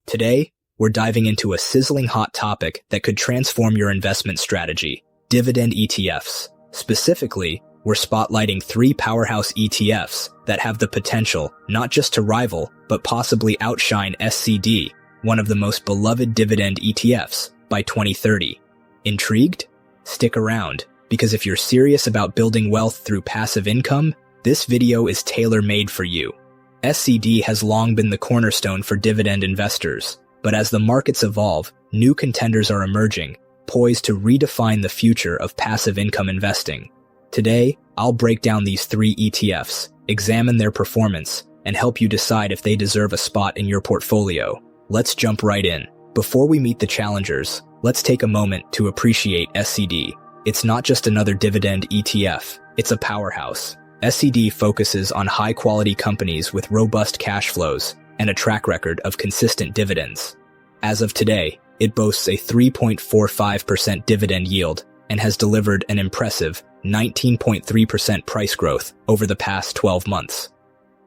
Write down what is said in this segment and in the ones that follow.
Today, we're diving into a sizzling hot topic that could transform your investment strategy: dividend ETFs. Specifically, we're spotlighting 3 powerhouse ETFs that have the potential not just to rival, but possibly outshine SCHD, one of the most beloved dividend ETFs, by 2030. Intrigued? Stick around, because if you're serious about building wealth through passive income, this video is tailor-made for you. SCHD has long been the cornerstone for dividend investors, but as the markets evolve, new contenders are emerging, poised to redefine the future of passive income investing. Today, I'll break down these 3 ETFs, examine their performance, and help you decide if they deserve a spot in your portfolio. Let's jump right in. Before we meet the challengers, let's take a moment to appreciate SCHD. It's not just another dividend ETF, it's a powerhouse. SCHD focuses on high-quality companies with robust cash flows and a track record of consistent dividends. As of today, it boasts a 3.45% dividend yield and has delivered an impressive 19.3% price growth over the past 12 months.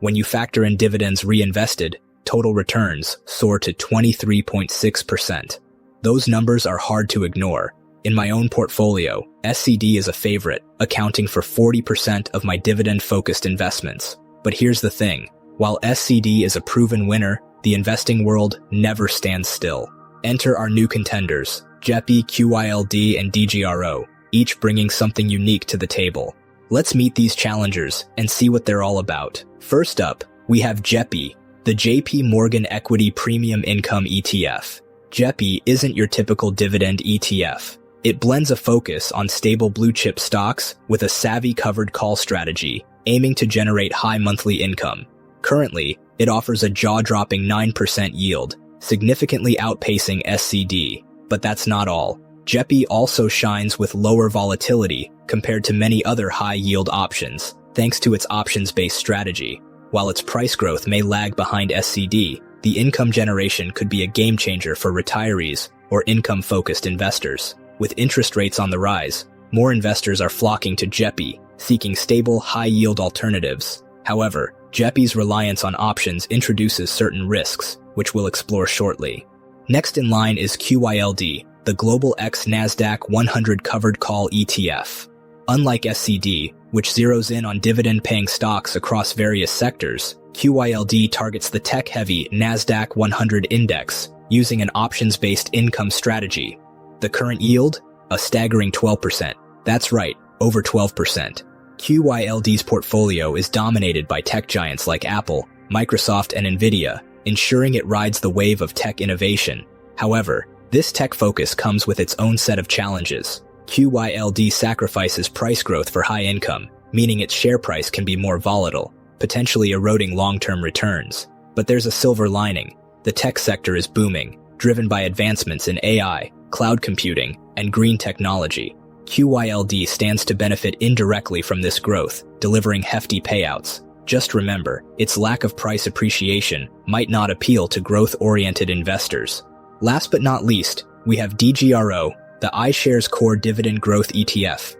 When you factor in dividends reinvested, total returns soar to 23.6%. Those numbers are hard to ignore. In my own portfolio, SCHD is a favorite, accounting for 40% of my dividend-focused investments. But here's the thing. While SCHD is a proven winner, the investing world never stands still. Enter our new contenders, JEPI, QYLD, and DGRO, each bringing something unique to the table. Let's meet these challengers and see what they're all about. First up, we have JEPI, the JP Morgan Equity Premium Income ETF. JEPI isn't your typical dividend ETF. It blends a focus on stable blue-chip stocks with a savvy covered call strategy, aiming to generate high monthly income. Currently, it offers a jaw-dropping 9% yield, significantly outpacing SCHD. But that's not all. JEPI also shines with lower volatility compared to many other high-yield options, thanks to its options-based strategy. While its price growth may lag behind SCHD, the income generation could be a game-changer for retirees or income-focused investors. With interest rates on the rise, more investors are flocking to JEPI, seeking stable, high-yield alternatives. However, JEPI's reliance on options introduces certain risks, which we'll explore shortly. Next in line is QYLD, the Global X Nasdaq 100 Covered Call ETF. Unlike SCHD, which zeroes in on dividend-paying stocks across various sectors, QYLD targets the tech-heavy Nasdaq 100 index, using an options-based income strategy. The current yield? A staggering 12%. That's right, over 12%. QYLD's portfolio is dominated by tech giants like Apple, Microsoft, and Nvidia, ensuring it rides the wave of tech innovation. However, this tech focus comes with its own set of challenges. QYLD sacrifices price growth for high income, meaning its share price can be more volatile, potentially eroding long-term returns. But there's a silver lining. The tech sector is booming, driven by advancements in AI, cloud computing, and green technology. QYLD stands to benefit indirectly from this growth, delivering hefty payouts. Just remember, its lack of price appreciation might not appeal to growth-oriented investors. Last but not least, we have DGRO, the iShares Core Dividend Growth ETF.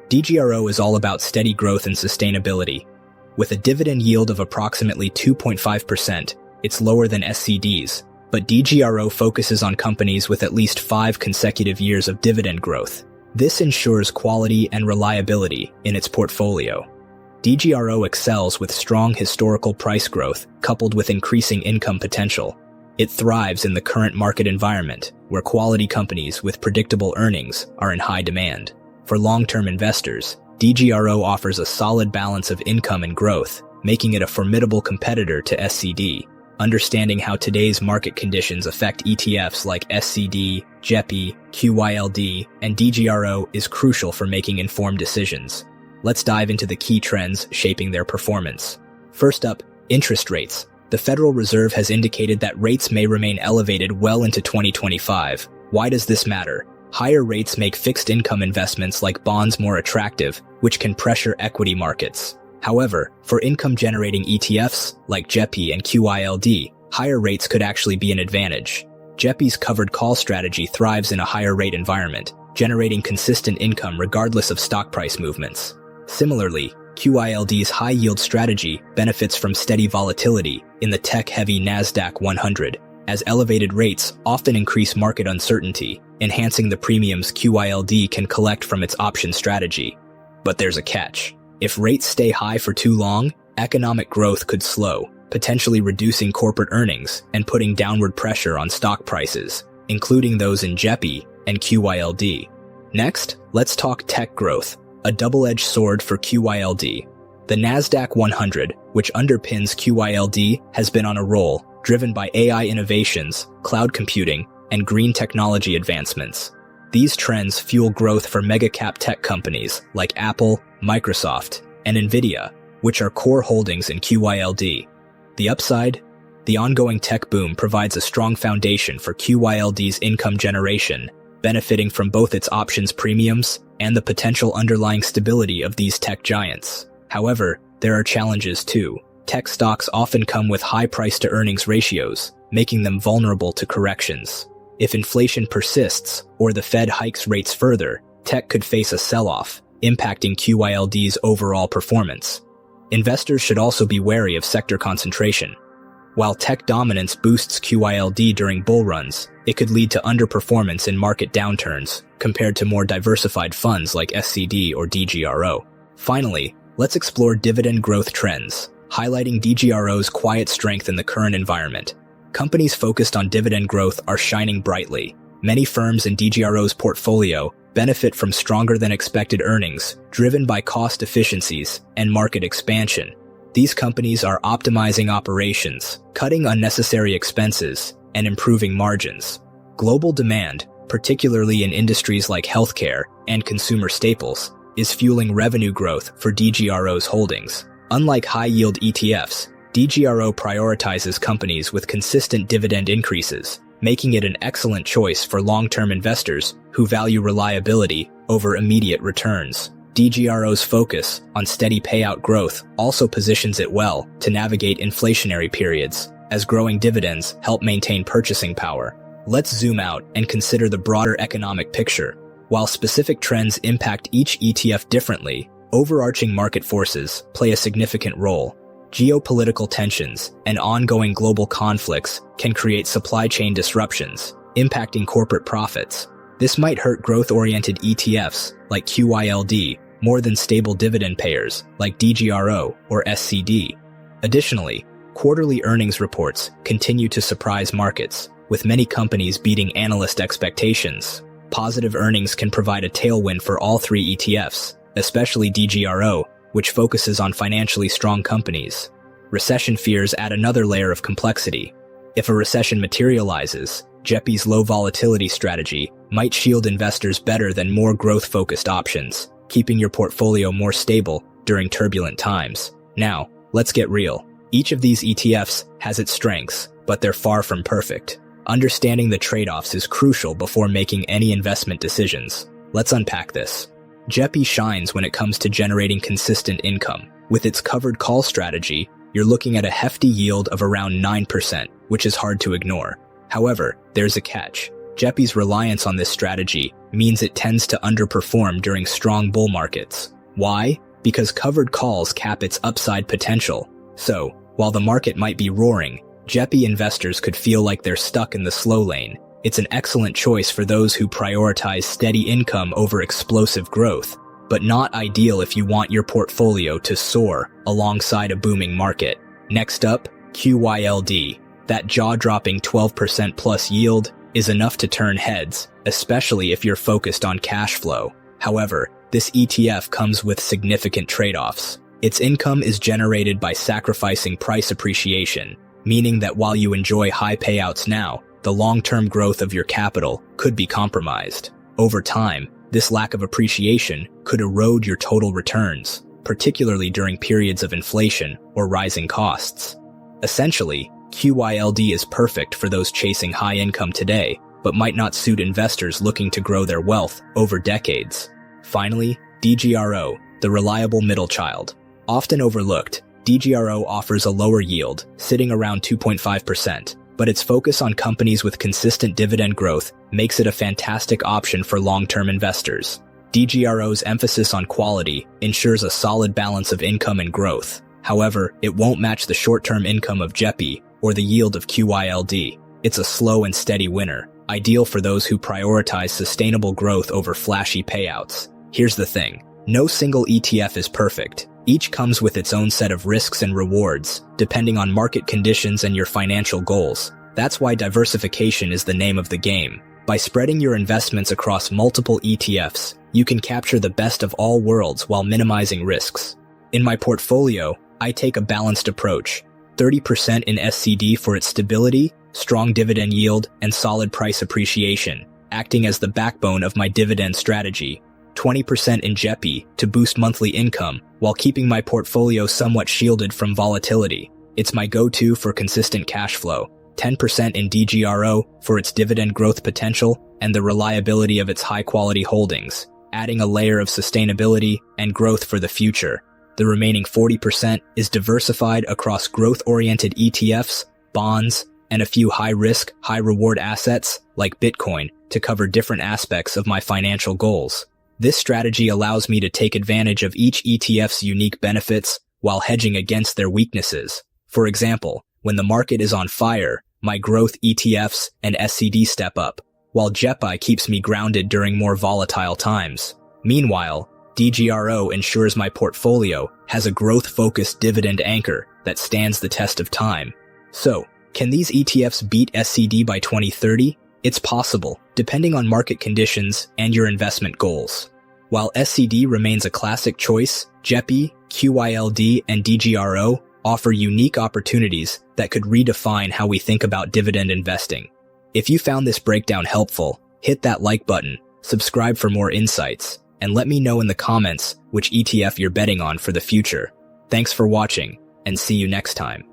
DGRO is all about steady growth and sustainability. With a dividend yield of approximately 2.5%, it's lower than SCHD's, but DGRO focuses on companies with at least 5 consecutive years of dividend growth. This ensures quality and reliability in its portfolio. DGRO excels with strong historical price growth coupled with increasing income potential. It thrives in the current market environment, where quality companies with predictable earnings are in high demand. For long-term investors, DGRO offers a solid balance of income and growth, making it a formidable competitor to SCHD. Understanding how today's market conditions affect ETFs like SCHD, JEPI, QYLD, and DGRO is crucial for making informed decisions. Let's dive into the key trends shaping their performance. First up, interest rates. The Federal Reserve has indicated that rates may remain elevated well into 2025. Why does this matter? Higher rates make fixed income investments like bonds more attractive, which can pressure equity markets. However, for income-generating ETFs like JEPI and QYLD, higher rates could actually be an advantage. JEPI's covered call strategy thrives in a higher rate environment, generating consistent income regardless of stock price movements. Similarly, QYLD's high-yield strategy benefits from steady volatility in the tech-heavy Nasdaq 100, as elevated rates often increase market uncertainty, enhancing the premiums QYLD can collect from its option strategy. But there's a catch. If rates stay high for too long, economic growth could slow, potentially reducing corporate earnings and putting downward pressure on stock prices, including those in JEPI and QYLD. Next, let's talk tech growth, a double-edged sword for QYLD. The Nasdaq 100, which underpins QYLD, has been on a roll, driven by AI innovations, cloud computing, and green technology advancements. These trends fuel growth for mega-cap tech companies like Apple, Microsoft, and Nvidia, which are core holdings in QYLD. The upside? The ongoing tech boom provides a strong foundation for QYLD's income generation, benefiting from both its options premiums and the potential underlying stability of these tech giants. However, there are challenges too. Tech stocks often come with high price-to-earnings ratios, making them vulnerable to corrections. If inflation persists or the Fed hikes rates further, tech could face a sell-off, impacting QYLD's overall performance. Investors should also be wary of sector concentration. While tech dominance boosts QYLD during bull runs, it could lead to underperformance in market downturns compared to more diversified funds like SCHD or DGRO. Finally, let's explore dividend growth trends, highlighting DGRO's quiet strength in the current environment. Companies focused on dividend growth are shining brightly. Many firms in DGRO's portfolio benefit from stronger than expected earnings, driven by cost efficiencies and market expansion. These companies are optimizing operations, cutting unnecessary expenses, and improving margins. Global demand, particularly in industries like healthcare and consumer staples, is fueling revenue growth for DGRO's holdings. Unlike high-yield ETFs, DGRO prioritizes companies with consistent dividend increases, making it an excellent choice for long-term investors who value reliability over immediate returns. DGRO's focus on steady payout growth also positions it well to navigate inflationary periods, as growing dividends help maintain purchasing power. Let's zoom out and consider the broader economic picture. While specific trends impact each ETF differently, overarching market forces play a significant role. Geopolitical tensions and ongoing global conflicts can create supply chain disruptions, impacting corporate profits. This might hurt growth-oriented ETFs like QYLD more than stable dividend payers like DGRO or SCHD. Additionally, quarterly earnings reports continue to surprise markets, with many companies beating analyst expectations. Positive earnings can provide a tailwind for all three ETFs, especially DGRO, which focuses on financially strong companies. Recession fears add another layer of complexity. If a recession materializes, JEPI's low volatility strategy might shield investors better than more growth-focused options, keeping your portfolio more stable during turbulent times. Now, let's get real. Each of these ETFs has its strengths, but they're far from perfect. Understanding the trade-offs is crucial before making any investment decisions. Let's unpack this. JEPI shines when it comes to generating consistent income. With its covered call strategy, you're looking at a hefty yield of around 9%, which is hard to ignore. However, there's a catch. JEPI's reliance on this strategy means it tends to underperform during strong bull markets. Why? Because covered calls cap its upside potential. So, while the market might be roaring, JEPI investors could feel like they're stuck in the slow lane. It's an excellent choice for those who prioritize steady income over explosive growth, but not ideal if you want your portfolio to soar alongside a booming market. Next up, QYLD. That jaw-dropping 12% plus yield is enough to turn heads, especially if you're focused on cash flow. However, this ETF comes with significant trade-offs. Its income is generated by sacrificing price appreciation, meaning that while you enjoy high payouts now, the long-term growth of your capital could be compromised. Over time, this lack of appreciation could erode your total returns, particularly during periods of inflation or rising costs. Essentially, QYLD is perfect for those chasing high income today, but might not suit investors looking to grow their wealth over decades. Finally, DGRO, the reliable middle child. Often overlooked, DGRO offers a lower yield, sitting around 2.5%. But its focus on companies with consistent dividend growth makes it a fantastic option for long-term investors. DGRO's emphasis on quality ensures a solid balance of income and growth. However, it won't match the short-term income of JEPI or the yield of QYLD. It's a slow and steady winner, ideal for those who prioritize sustainable growth over flashy payouts. Here's the thing. No single ETF is perfect. Each comes with its own set of risks and rewards, depending on market conditions and your financial goals. That's why diversification is the name of the game. By spreading your investments across multiple ETFs, you can capture the best of all worlds while minimizing risks. In my portfolio, I take a balanced approach. 30% in SCHD for its stability, strong dividend yield, and solid price appreciation, acting as the backbone of my dividend strategy. 20% in SCHD to boost monthly income while keeping my portfolio somewhat shielded from volatility. It's my go-to for consistent cash flow. 10% in DGRO for its dividend growth potential and the reliability of its high-quality holdings, adding a layer of sustainability and growth for the future. The remaining 40% is diversified across growth-oriented ETFs, bonds, and a few high-risk, high-reward assets like Bitcoin to cover different aspects of my financial goals. This strategy allows me to take advantage of each ETF's unique benefits while hedging against their weaknesses. For example, when the market is on fire, my growth ETFs and SCHD step up, while SCHD keeps me grounded during more volatile times. Meanwhile, DGRO ensures my portfolio has a growth-focused dividend anchor that stands the test of time. So, can these ETFs beat SCHD by 2030? It's possible, depending on market conditions and your investment goals. While SCHD remains a classic choice, SCHD, QYLD, and DGRO offer unique opportunities that could redefine how we think about dividend investing. If you found this breakdown helpful, hit that like button, subscribe for more insights, and let me know in the comments which ETF you're betting on for the future. Thanks for watching, and see you next time.